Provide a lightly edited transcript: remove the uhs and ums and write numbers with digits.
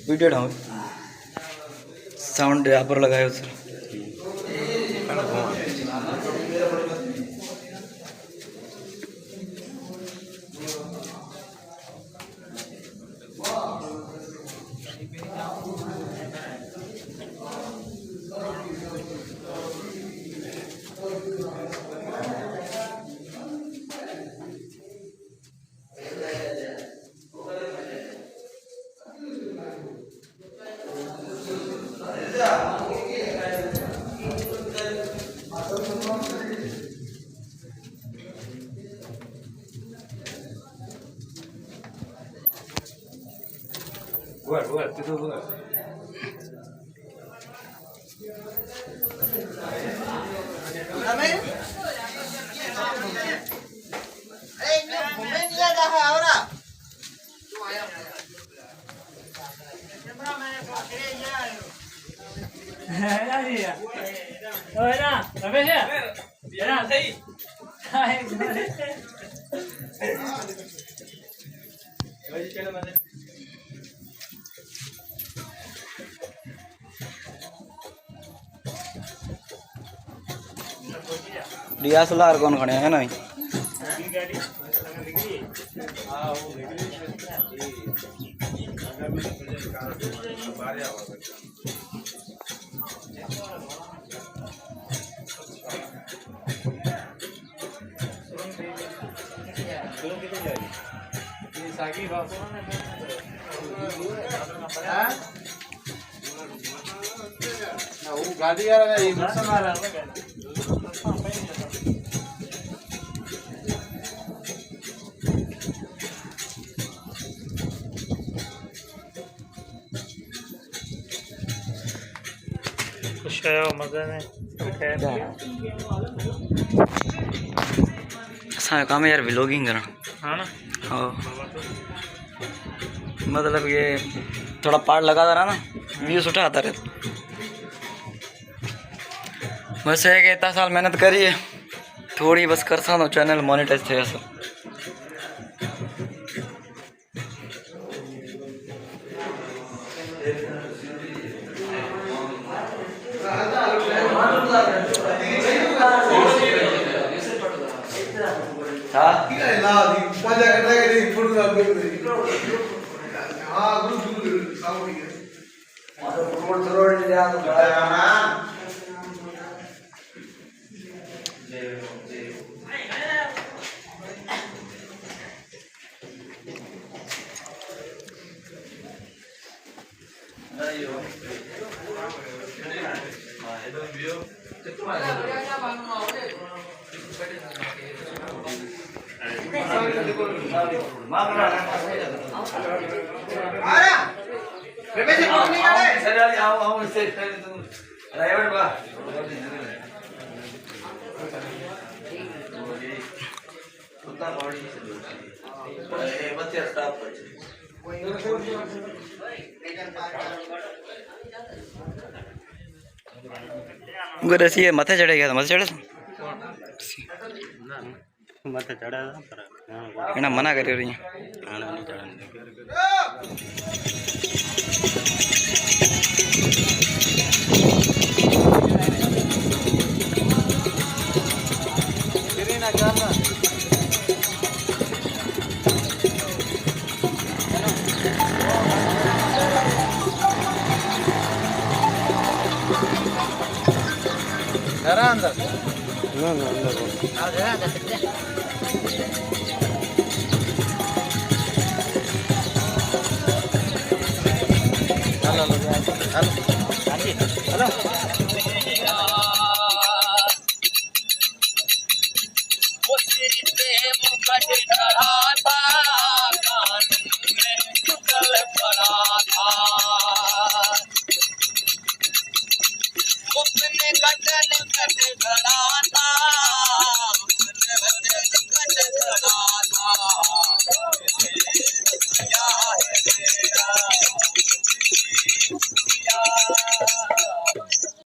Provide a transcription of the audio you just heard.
Video ढाओ sound यहाँ पर लगाए सर। डीएसएलआर कौन खड़े है ना गाड़ी आ रहा है नुकसान आ रहा है असा काम है यार व्लॉगिंग करना। हाँ ना हाँ मतलब ये थोड़ा पार्ट लगाता रहा ना व्यूज उठा आता रहता। बस है कि इतना साल मेहनत करी है थोड़ी बस कर सा चैनल मोनेटाइज थे ऐसा। रसी मथे चढ़े गया था मथे चढ़े मत चढ़ा था मना कर रही है। जरा अंदर ना ना अंदर Yeah.